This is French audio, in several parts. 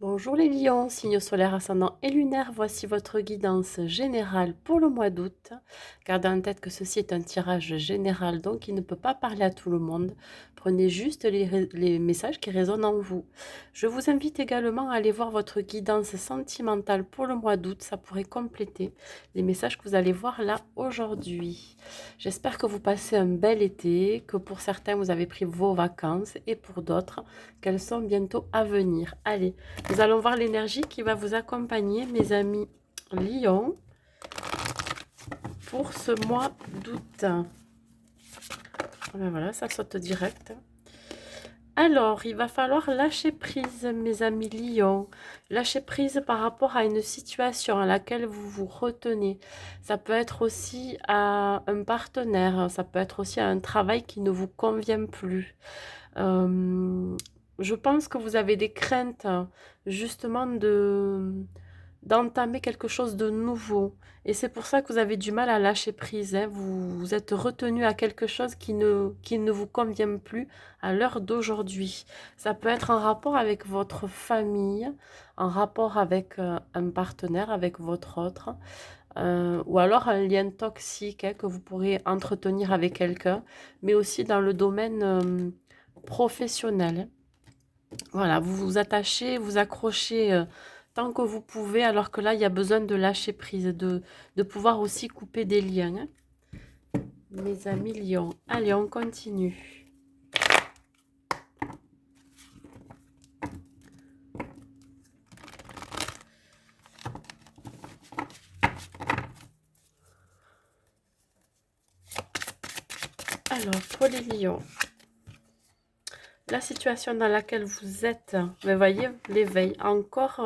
Bonjour les lions, signe solaire ascendant et lunaire, voici votre guidance générale pour le mois d'août. Gardez en tête que ceci est un tirage général, donc il ne peut pas parler à tout le monde. Prenez juste les messages qui résonnent en vous. Je vous invite également à aller voir votre guidance sentimentale pour le mois d'août, ça pourrait compléter les messages que vous allez voir là aujourd'hui. J'espère que vous passez un bel été, que pour certains vous avez pris vos vacances et pour d'autres qu'elles sont bientôt à venir. Allez, nous allons voir l'énergie qui va vous accompagner, mes amis Lion, pour ce mois d'août. Voilà, ça saute direct. Alors, il va falloir lâcher prise, mes amis Lion. Lâcher prise par rapport à une situation à laquelle vous vous retenez. Ça peut être aussi à un partenaire, ça peut être aussi à un travail qui ne vous convient plus. Je pense que vous avez des craintes justement d'entamer quelque chose de nouveau. Et c'est pour ça que vous avez du mal à lâcher prise, hein. Vous êtes retenu à quelque chose qui ne vous convient plus à l'heure d'aujourd'hui. Ça peut être en rapport avec votre famille, en rapport avec un partenaire, avec votre autre, ou alors un lien toxique que vous pourrez entretenir avec quelqu'un, mais aussi dans le domaine professionnel. Voilà, vous vous attachez, vous accrochez tant que vous pouvez, alors que là, il y a besoin de lâcher prise, de pouvoir aussi couper des liens, hein. Mes amis lions. Allez, on continue. Alors, pour les lions, la situation dans laquelle vous êtes, vous voyez, l'éveil, encore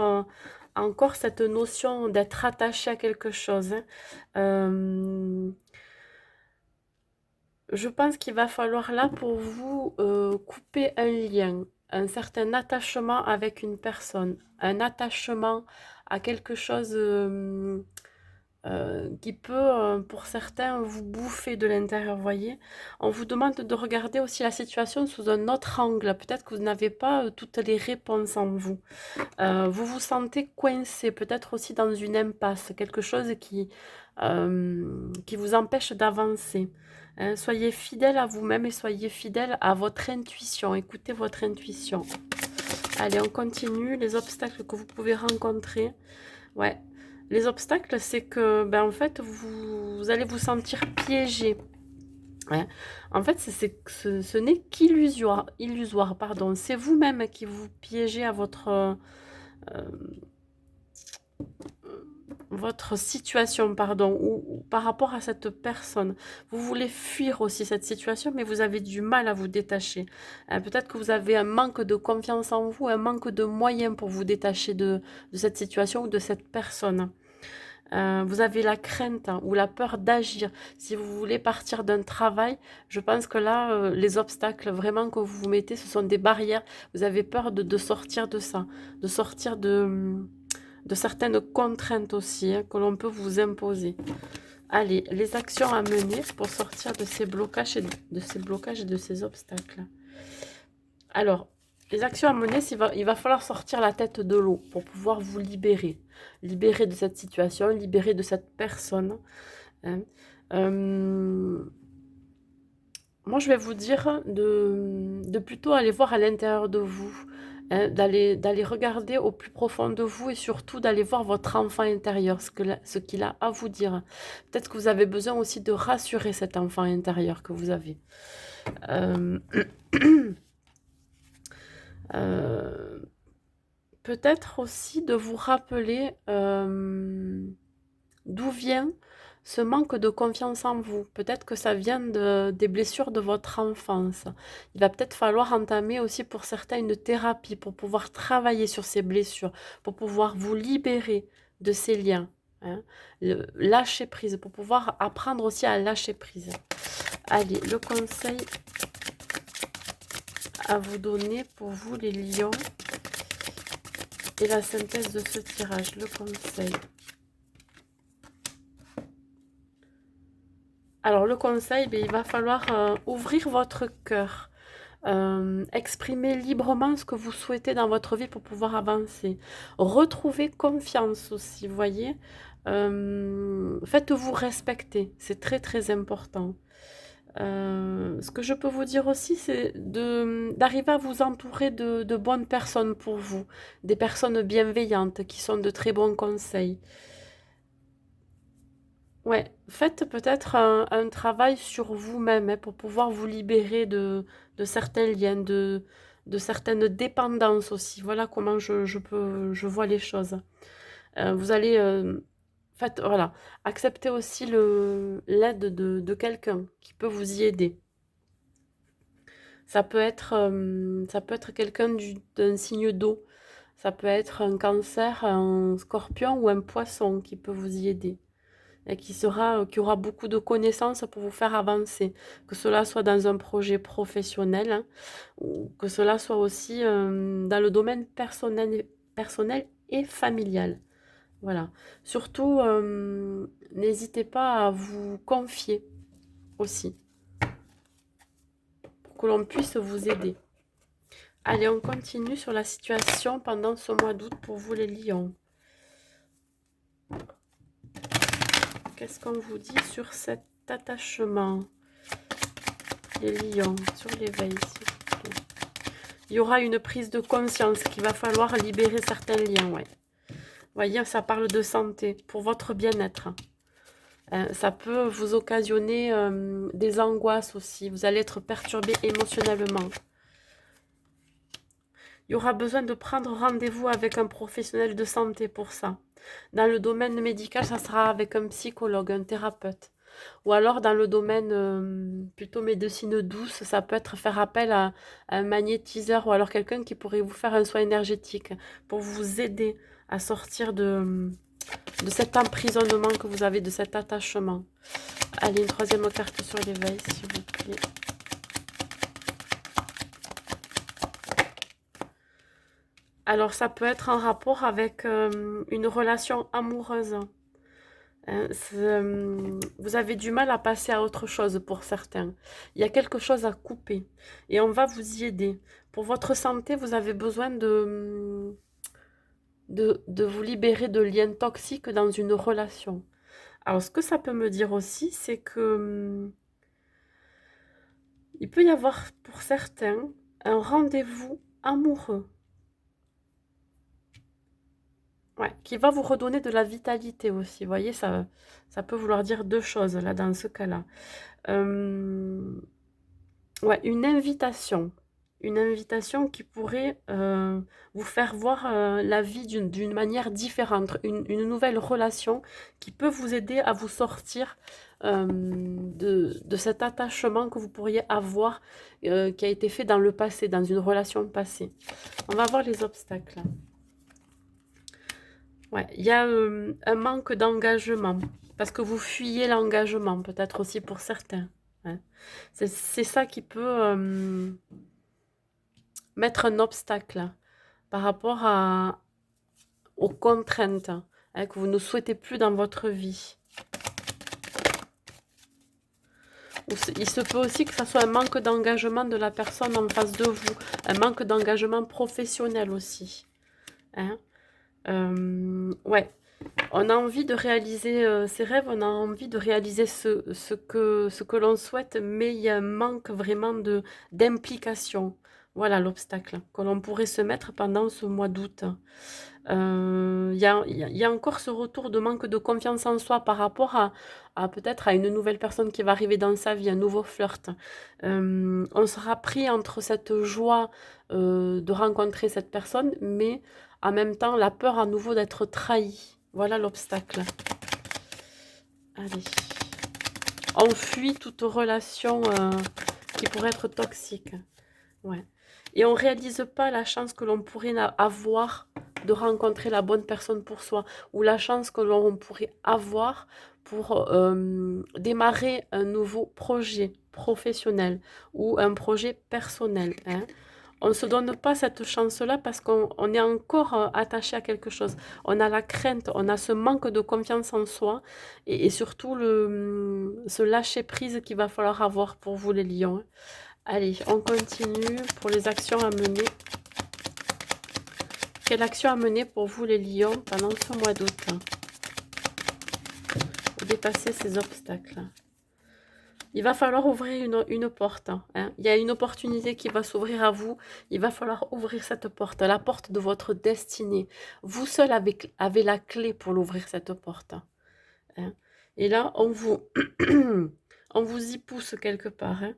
cette notion d'être attaché à quelque chose, hein. Je pense qu'il va falloir là pour vous couper un lien, un certain attachement avec une personne, un attachement à quelque chose qui peut, pour certains, vous bouffer de l'intérieur, voyez. On vous demande de regarder aussi la situation sous un autre angle. Peut-être que vous n'avez pas toutes les réponses en vous. Vous vous sentez coincé, peut-être aussi dans une impasse, quelque chose qui vous empêche d'avancer, hein. Soyez fidèle à vous-même et soyez fidèle à votre intuition. Écoutez votre intuition. Allez, on continue. Les obstacles que vous pouvez rencontrer. Ouais. Les obstacles, c'est que, ben, en fait, vous allez vous sentir piégé, hein. En fait, ce n'est illusoire, pardon. C'est vous-même qui vous piégez à euh, votre situation, pardon, ou par rapport à cette personne. Vous voulez fuir aussi cette situation, mais vous avez du mal à vous détacher. Peut-être que vous avez un manque de confiance en vous, un manque de moyens pour vous détacher de cette situation ou de cette personne. Vous avez la crainte ou la peur d'agir. Si vous voulez partir d'un travail, je pense que là, les obstacles vraiment que vous vous mettez, ce sont des barrières. Vous avez peur de sortir de ça, de sortir de certaines contraintes aussi, hein, que l'on peut vous imposer. Allez, les actions à mener pour sortir de ces blocages et de ces obstacles. Alors, les actions à mener, il va falloir sortir la tête de l'eau pour pouvoir vous libérer. Libérer de cette situation, libérer de cette personne, hein. Euh, Moi, je vais vous dire de plutôt aller voir à l'intérieur de vous, hein, d'aller regarder au plus profond de vous et surtout d'aller voir votre enfant intérieur, ce qu'il a à vous dire. Peut-être que vous avez besoin aussi de rassurer cet enfant intérieur que vous avez. Euh, euh, Peut-être aussi de vous rappeler d'où vient ce manque de confiance en vous. Peut-être que ça vient des blessures de votre enfance. Il va peut-être falloir entamer aussi pour certains une thérapie pour pouvoir travailler sur ces blessures, pour pouvoir vous libérer de ces liens, hein. Lâcher prise, pour pouvoir apprendre aussi à lâcher prise. Allez, le conseil à vous donner pour vous les lions et la synthèse de ce tirage, le conseil. Alors le conseil, ben, il va falloir ouvrir votre cœur, Exprimez librement ce que vous souhaitez dans votre vie pour pouvoir avancer. Retrouvez confiance aussi, vous voyez. Faites-vous respecter, c'est très très important. Ce que je peux vous dire aussi, c'est d'arriver à vous entourer de bonnes personnes pour vous, des personnes bienveillantes qui sont de très bons conseils. Ouais, faites peut-être un travail sur vous-même hein, pour pouvoir vous libérer de certains liens, de certaines dépendances aussi. Voilà comment je vois les choses. Vous allez, faites, voilà, accepter aussi l'aide de quelqu'un qui peut vous y aider. Ça peut être quelqu'un d'un signe d'eau. Ça peut être un cancer, un scorpion ou un poisson qui peut vous y aider et qui aura beaucoup de connaissances pour vous faire avancer, que cela soit dans un projet professionnel, hein, ou que cela soit aussi dans le domaine personnel et familial. Voilà. Surtout, n'hésitez pas à vous confier aussi, pour que l'on puisse vous aider. Allez, on continue sur la situation pendant ce mois d'août pour vous les lions. Qu'est-ce qu'on vous dit sur cet attachement? Les lions, sur l'éveil, s'il vous plaît. Il y aura une prise de conscience qu'il va falloir libérer certains liens, ouais. Vous voyez, ça parle de santé, pour votre bien-être. Ça peut vous occasionner des angoisses aussi. Vous allez être perturbé émotionnellement. Il y aura besoin de prendre rendez-vous avec un professionnel de santé pour ça. Dans le domaine médical, ça sera avec un psychologue, un thérapeute. Ou alors dans le domaine plutôt médecine douce, ça peut être faire appel à un magnétiseur ou alors quelqu'un qui pourrait vous faire un soin énergétique pour vous aider à sortir de cet emprisonnement que vous avez, de cet attachement. Allez, une troisième carte sur l'éveil, s'il vous plaît. Alors, ça peut être en rapport avec une relation amoureuse. Hein, vous avez du mal à passer à autre chose pour certains. Il y a quelque chose à couper et on va vous y aider. Pour votre santé, vous avez besoin de vous libérer de liens toxiques dans une relation. Alors, ce que ça peut me dire aussi, c'est que il peut y avoir pour certains un rendez-vous amoureux. Ouais, qui va vous redonner de la vitalité aussi. Vous voyez, ça peut vouloir dire deux choses là dans ce cas-là. Ouais, une invitation. Une invitation qui pourrait vous faire voir la vie d'une manière différente. Une nouvelle relation qui peut vous aider à vous sortir de cet attachement que vous pourriez avoir qui a été fait dans le passé, dans une relation passée. On va voir les obstacles. Ouais, il y a un manque d'engagement, parce que vous fuyez l'engagement, peut-être aussi pour certains. Hein. C'est ça qui peut mettre un obstacle par rapport aux contraintes hein, que vous ne souhaitez plus dans votre vie. Il se peut aussi que ça soit un manque d'engagement de la personne en face de vous, un manque d'engagement professionnel aussi. Hein. Ouais. On a envie de réaliser ses rêves, on a envie de réaliser ce que l'on souhaite, mais il y a un manque vraiment d'implication. Voilà l'obstacle que l'on pourrait se mettre pendant ce mois d'août. Il y a encore ce retour de manque de confiance en soi par rapport à peut-être à une nouvelle personne qui va arriver dans sa vie, un nouveau flirt. On sera pris entre cette joie de rencontrer cette personne, mais en même temps la peur à nouveau d'être trahi. Voilà l'obstacle. Allez. On fuit toute relation qui pourrait être toxique. Ouais. Et on ne réalise pas la chance que l'on pourrait avoir de rencontrer la bonne personne pour soi, ou la chance que l'on pourrait avoir pour démarrer un nouveau projet professionnel ou un projet personnel. Hein. On ne se donne pas cette chance-là parce qu'on est encore attaché à quelque chose. On a la crainte, on a ce manque de confiance en soi et surtout ce lâcher-prise qu'il va falloir avoir pour vous les lions. Allez, on continue pour les actions à mener. Quelle action à mener pour vous les lions pendant ce mois d'août pour dépasser ces obstacles? Il va falloir ouvrir une porte. Hein. Il y a une opportunité qui va s'ouvrir à vous. Il va falloir ouvrir cette porte, la porte de votre destinée. Vous seul avez la clé pour l'ouvrir, cette porte. Hein. Et là, on vous y pousse quelque part. Hein.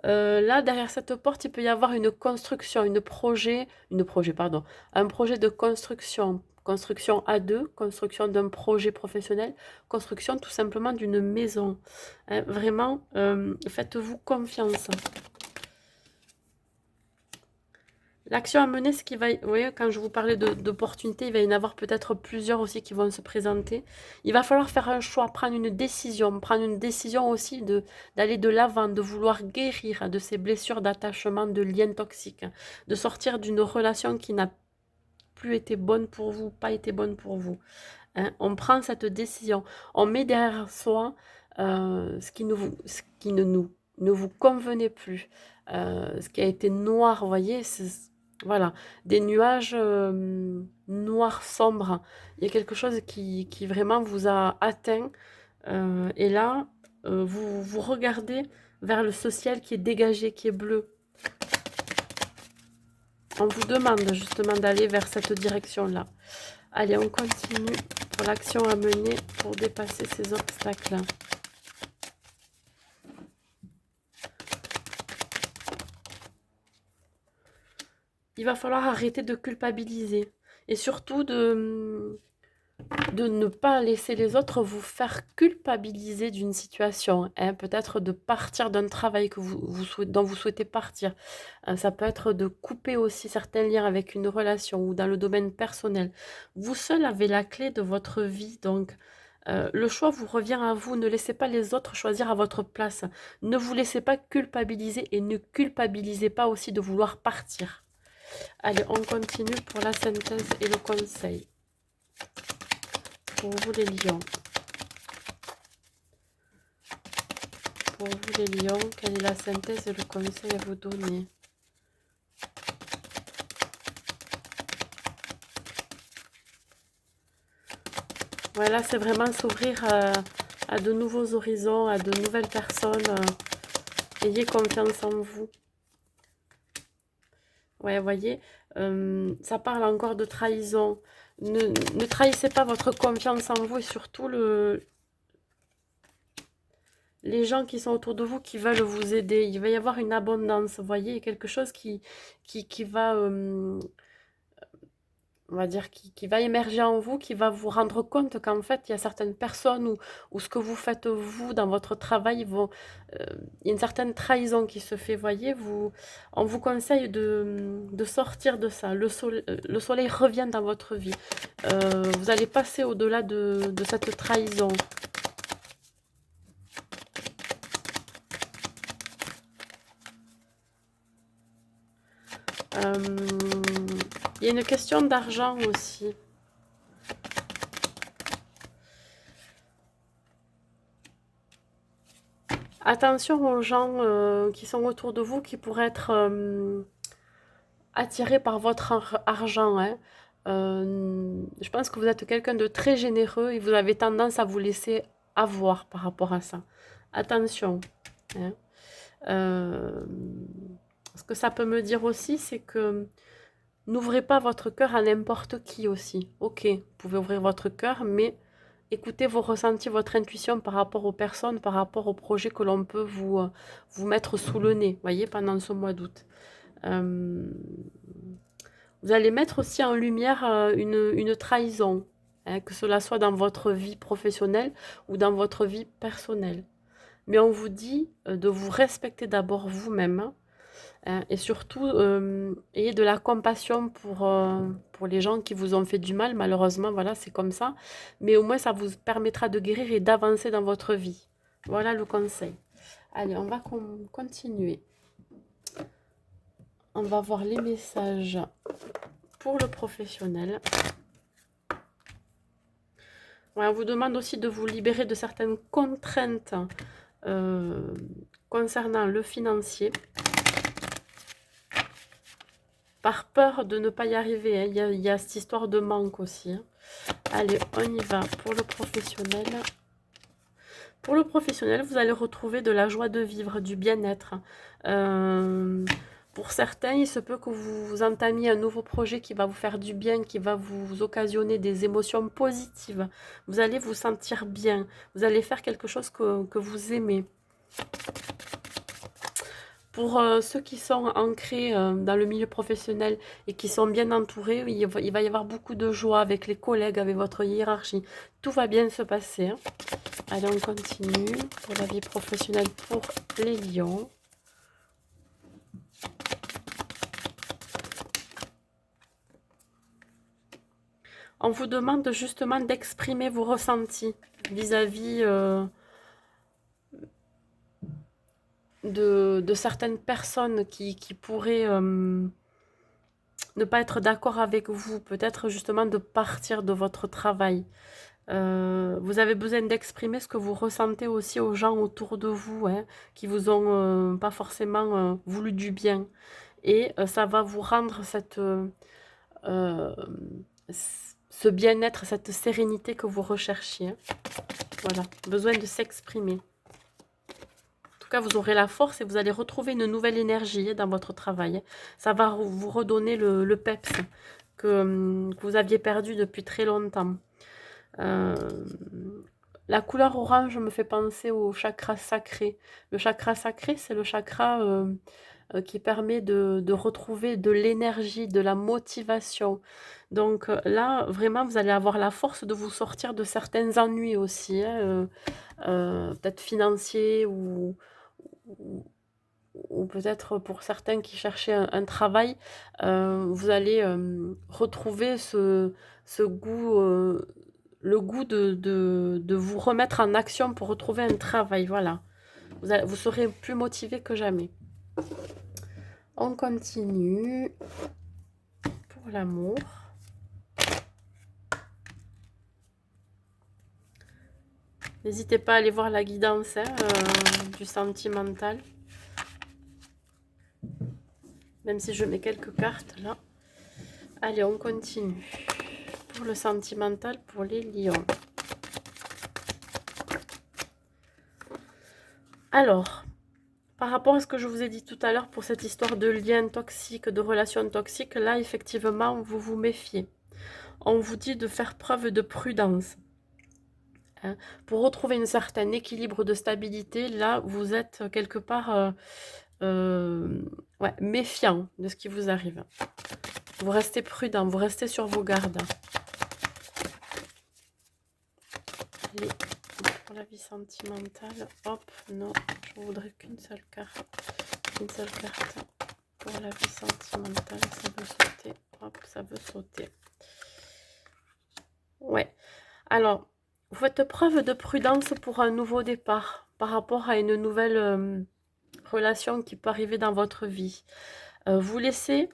Là, derrière cette porte, il peut y avoir une construction, un projet de construction à deux, construction d'un projet professionnel, construction tout simplement d'une maison. Hein, vraiment, faites-vous confiance. L'action à mener, ce qui va... Vous voyez, quand je vous parlais d'opportunités, il va y en avoir peut-être plusieurs aussi qui vont se présenter. Il va falloir faire un choix, prendre une décision aussi d'aller de l'avant, de vouloir guérir de ces blessures d'attachement, de liens toxiques, de sortir d'une relation qui n'a plus été bonne pour vous, pas été bonne pour vous. Hein. On prend cette décision, on met derrière soi ce qui ne vous convenait plus, ce qui a été noir, vous voyez, voilà, des nuages noirs sombres. Il y a quelque chose qui vraiment vous a atteint. Et là, vous regardez vers ce ciel qui est dégagé, qui est bleu. On vous demande justement d'aller vers cette direction-là. Allez, on continue pour l'action à mener pour dépasser ces obstacles. Il va falloir arrêter de culpabiliser et surtout de ne pas laisser les autres vous faire culpabiliser d'une situation. Hein. Peut-être de partir d'un travail que dont vous souhaitez partir. Ça peut être de couper aussi certains liens avec une relation ou dans le domaine personnel. Vous seul avez la clé de votre vie, donc le choix vous revient à vous. Ne laissez pas les autres choisir à votre place. Ne vous laissez pas culpabiliser et ne culpabilisez pas aussi de vouloir partir. Allez, on continue pour la synthèse et le conseil. Pour vous les lions. Pour vous les lions, quelle est la synthèse et le conseil à vous donner? Voilà, c'est vraiment s'ouvrir à de nouveaux horizons, à de nouvelles personnes. Ayez confiance en vous. Ouais, vous voyez, ça parle encore de trahison. Ne trahissez pas votre confiance en vous et surtout les gens qui sont autour de vous qui veulent vous aider. Il va y avoir une abondance, vous voyez, quelque chose qui va, on va dire, qui va émerger en vous, qui va vous rendre compte qu'en fait, il y a certaines personnes où ce que vous faites vous dans votre travail, il y a une certaine trahison qui se fait, voyez, on vous conseille de sortir de ça. Le soleil revient dans votre vie. Vous allez passer au-delà de cette trahison. Il y a une question d'argent aussi. Attention aux gens qui sont autour de vous qui pourraient être attirés par votre argent. Hein. Je pense que vous êtes quelqu'un de très généreux et vous avez tendance à vous laisser avoir par rapport à ça. Attention. Hein. Ce que ça peut me dire aussi, c'est que n'ouvrez pas votre cœur à n'importe qui aussi. Ok, vous pouvez ouvrir votre cœur, mais écoutez vos ressentis, votre intuition par rapport aux personnes, par rapport aux projets que l'on peut vous mettre sous le nez, voyez, pendant ce mois d'août. Vous allez mettre aussi en lumière une trahison, hein, que cela soit dans votre vie professionnelle ou dans votre vie personnelle. Mais on vous dit de vous respecter d'abord vous-même, hein, et surtout ayez de la compassion pour les gens qui vous ont fait du mal. Malheureusement, voilà, c'est comme ça. Mais au moins, ça vous permettra de guérir et d'avancer dans votre vie. Voilà le conseil. Allez, on va continuer. On va voir les messages pour le professionnel. Ouais, on vous demande aussi de vous libérer de certaines contraintes concernant le financier. par peur de ne pas y arriver. Hein. Il y a cette histoire de manque aussi. Hein. Allez, on y va pour le professionnel. Pour le professionnel, vous allez retrouver de la joie de vivre, du bien-être. Pour certains, il se peut que vous entamiez un nouveau projet qui va vous faire du bien, qui va vous occasionner des émotions positives. Vous allez vous sentir bien. Vous allez faire quelque chose que vous aimez. Pour ceux qui sont ancrés dans le milieu professionnel et qui sont bien entourés, il va y avoir beaucoup de joie avec les collègues, avec votre hiérarchie. Tout va bien se passer. Hein. Allez, on continue pour la vie professionnelle pour les lions. On vous demande justement d'exprimer vos ressentis vis-à-vis de certaines personnes qui pourraient ne pas être d'accord avec vous. Peut-être justement de partir de votre travail. Vous avez besoin d'exprimer ce que vous ressentez aussi aux gens autour de vous, hein, qui vous ont pas forcément voulu du bien. Et ça va vous rendre euh, ce bien-être, cette sérénité que vous recherchiez. Hein. Voilà, besoin de s'exprimer. En tout cas, vous aurez la force et vous allez retrouver une nouvelle énergie dans votre travail. Ça va vous redonner le peps que vous aviez perdu depuis très longtemps. La couleur orange me fait penser au chakra sacré. Le chakra sacré, c'est le chakra qui permet de retrouver de l'énergie, de la motivation. Donc là, vraiment, vous allez avoir la force de vous sortir de certains ennuis aussi, hein, peut-être financiers ou, ou peut-être pour certains qui cherchaient un travail, vous allez retrouver ce goût, le goût de vous remettre en action pour retrouver un travail. Voilà, vous serez plus motivé que jamais. On continue pour l'amour. N'hésitez pas à aller voir la guidance hein, du sentimental. Même si je mets quelques cartes là. Allez, on continue. Pour le sentimental, pour les lions. Alors, par rapport à ce que je vous ai dit tout à l'heure pour cette histoire de lien toxique, de relations toxiques, là, effectivement, vous vous méfiez. On vous dit de faire preuve de prudence. Hein. Pour retrouver un certain équilibre de stabilité, là, vous êtes quelque part ouais, méfiant de ce qui vous arrive. Vous restez prudent, vous restez sur vos gardes. Allez, pour la vie sentimentale, hop, non, je voudrais qu'une seule carte. Une seule carte pour la vie sentimentale, ça veut sauter, hop, ça veut sauter. Ouais, alors, vous faites preuve de prudence pour un nouveau départ par rapport à une nouvelle relation qui peut arriver dans votre vie. Vous laissez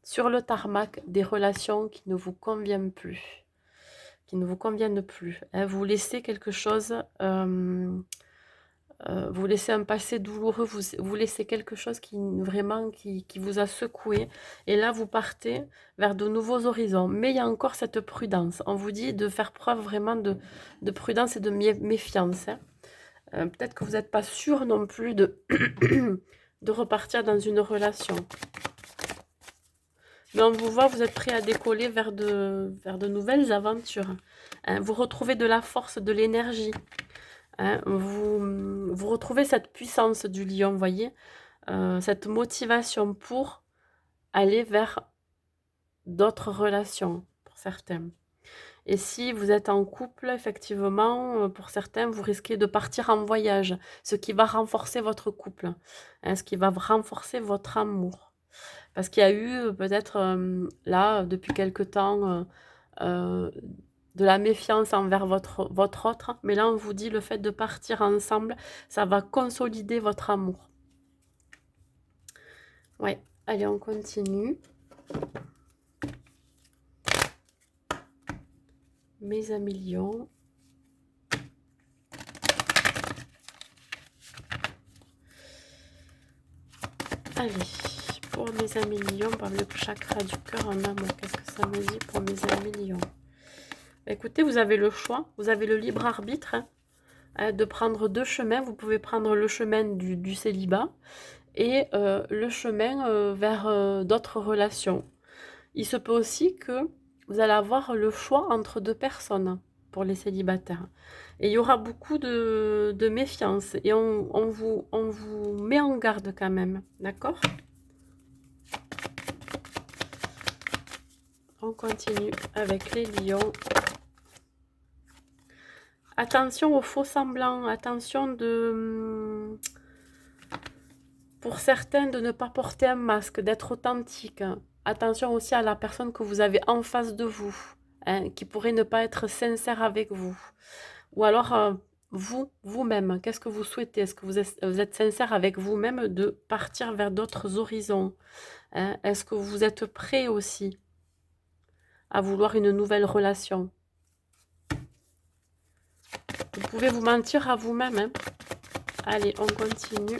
sur le tarmac des relations qui ne vous conviennent plus. Qui ne vous conviennent plus. Hein. Vous laissez quelque chose, vous laissez un passé douloureux, vous laissez quelque chose qui vraiment qui vous a secoué. Et là, vous partez vers de nouveaux horizons. Mais il y a encore cette prudence. On vous dit de faire preuve vraiment de prudence et de méfiance. Hein. Peut-être que vous n'êtes pas sûr non plus de, de repartir dans une relation. Mais on vous voit, vous êtes prêt à décoller vers de nouvelles aventures. Hein. Vous retrouvez de la force, de l'énergie. Hein. Vous retrouvez cette puissance du lion, vous voyez, cette motivation pour aller vers d'autres relations, pour certains. Et si vous êtes en couple, effectivement, pour certains, vous risquez de partir en voyage, ce qui va renforcer votre couple, hein, ce qui va renforcer votre amour. Parce qu'il y a eu peut-être là, depuis quelque temps, de la méfiance envers votre autre. Mais là, on vous dit le fait de partir ensemble, ça va consolider votre amour. Ouais, allez, on continue. Mes amis lions. Allez, pour mes amis lions, par le chakra du cœur en amour. Qu'est-ce que ça me dit pour mes amis lions? Écoutez, vous avez le choix, vous avez le libre arbitre de prendre deux chemins. Vous pouvez prendre le chemin du célibat et le chemin vers d'autres relations. Il se peut aussi que vous allez avoir le choix entre deux personnes pour les célibataires. Et il y aura beaucoup de méfiance et on vous met en garde quand même, d'accord? On continue avec les lions. Attention aux faux semblants, attention pour certains de ne pas porter un masque, d'être authentique. Attention aussi à la personne que vous avez en face de vous, hein, qui pourrait ne pas être sincère avec vous. Ou alors, vous-même, qu'est-ce que vous souhaitez? Est-ce que vous êtes sincère avec vous-même de partir vers d'autres horizons, hein? Est-ce que vous êtes prêt aussi à vouloir une nouvelle relation? Vous pouvez vous mentir à vous-même, hein? Allez, on continue.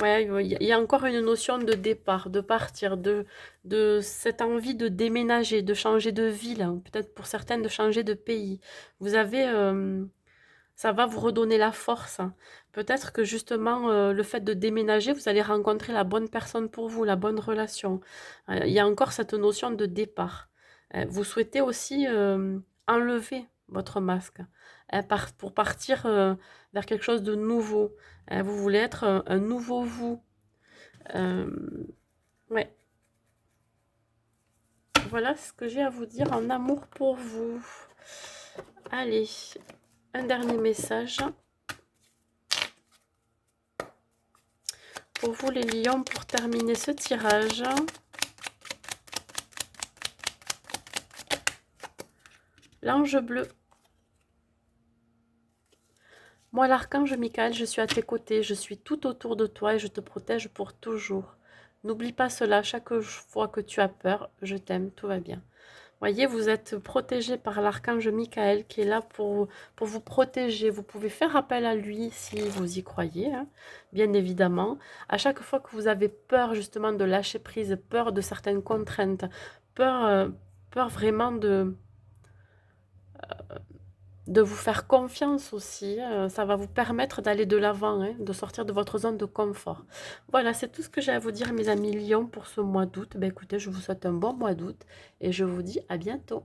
Ouais, il y a encore une notion de départ, de partir, de cette envie de déménager, de changer de ville, hein, peut-être pour certaines de changer de pays. Vous avez, ça va vous redonner la force, hein. Peut-être que justement, le fait de déménager, vous allez rencontrer la bonne personne pour vous, la bonne relation. Il y a encore cette notion de départ. Vous souhaitez aussi enlever votre masque, hein, pour partir vers quelque chose de nouveau. Vous voulez être un nouveau vous. Euh, ouais, voilà ce que j'ai à vous dire en amour pour vous. Allez, un dernier message. Pour vous les lions, pour terminer ce tirage. L'ange bleu. Moi, l'archange Michael, je suis à tes côtés, je suis tout autour de toi et je te protège pour toujours. N'oublie pas cela, chaque fois que tu as peur, je t'aime, tout va bien. Voyez, vous êtes protégé par l'archange Michael qui est là pour vous protéger. Vous pouvez faire appel à lui si vous y croyez, hein, bien évidemment. À chaque fois que vous avez peur justement de lâcher prise, peur de certaines contraintes, peur vraiment de vous faire confiance aussi. Ça va vous permettre d'aller de l'avant, hein, de sortir de votre zone de confort. Voilà, c'est tout ce que j'ai à vous dire, mes amis lions, pour ce mois d'août. Ben, écoutez, je vous souhaite un bon mois d'août et je vous dis à bientôt.